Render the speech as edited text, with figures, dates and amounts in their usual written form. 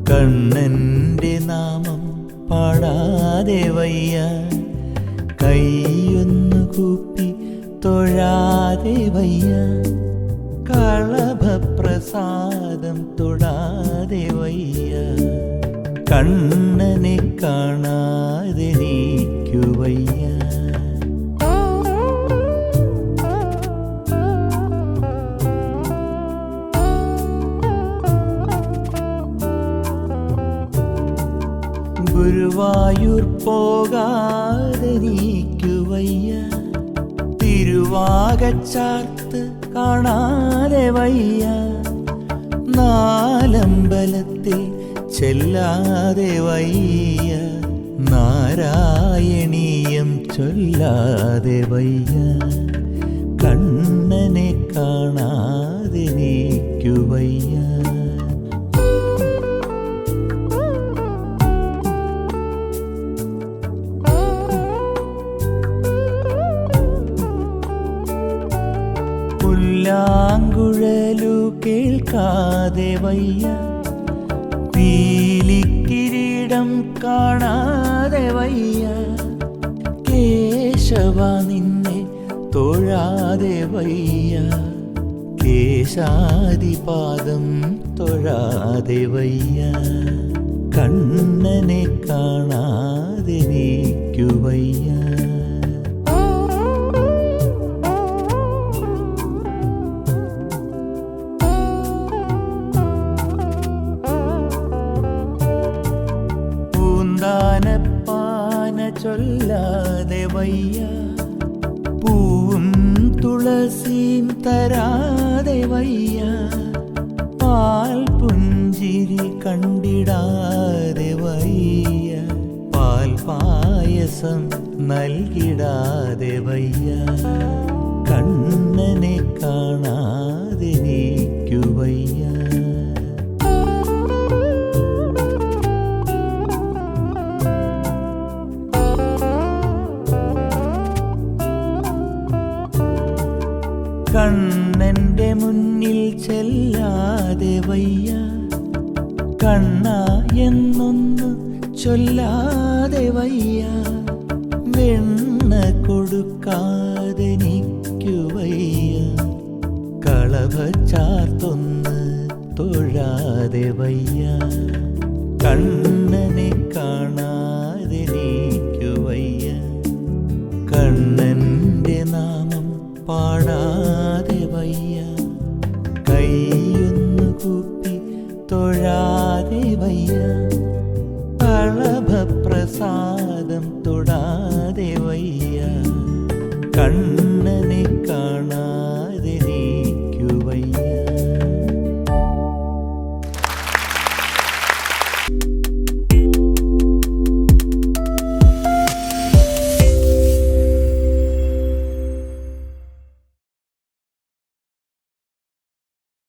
കണ്ണൻ്റെ നാമം പാടാതെ വയ്യ, കൈയൊന്നു കൂപ്പി തൊഴാതെ വയ്യ, കളഭപ്രസാദം തൊടാതെ വയ്യ. കണ്ണനെ കാണാതെ നീക്കു വയ്യ. ഗുരുവായൂർ പോകാതെ നീക്കു വയ്യ, തിരുവാകച്ചാർത്ത് കാണാതെ വയ്യ, നാലമ്പലത്തിൽ ചെല്ലാതെ വയ്യ, നാരായണീയം ചൊല്ലാതെ വയ്യ. കണ്ണനെ കാണാതെ നീക്കു വയ്യ. പുല്ലാങ്കുഴലു കേൾക്കാതെ വയ്യ, പീലിക്കിരീടം കാണാതെ വയ്യ, കേശവ നിന്നെ തൊഴാതെ വയ്യ, കേശാദിപാദം തൊഴാതെ വയ്യ. കണ്ണനെ കാണാതെ നീക്കു വയ്യ. പൂന്താനപ്പാന ചൊല്ലാതെ വയ്യ, പൂവും തുളസിയും തരാതെ വയ്യ, പാൽ പുഞ്ചിരി കണ്ടിടാതെ വയ്യ, പാൽ പായസം നൽകിടാതെ വയ്യ. കണ്ണനെ കാണാതെ നീക്കു വയ്യ. കണ്ണൻ്റെ മുന്നിൽ ചെല്ലാതെ വയ്യ, കണ്ണ എന്നൊന്നു ചൊല്ലാതെ വയ്യ, വെണ്ണ കൊടുക്കാതെ നിൽക്കു വയ്യ, കളഭച്ചാർത്തൊന്ന് തൊഴാതെ വയ്യ. കണ്ണനെ കാണാതെ നീക്കു വയ്യ. കണ്ണൻ്റെ നാമം പാടാതെ വയ്യ, കൈയൊന്നു കൂപ്പി തൊഴാതെ വയ്യ, കളഭപ്രസാദം തൊടാതെ വയ്യ. കണ്ണനെ കാണാ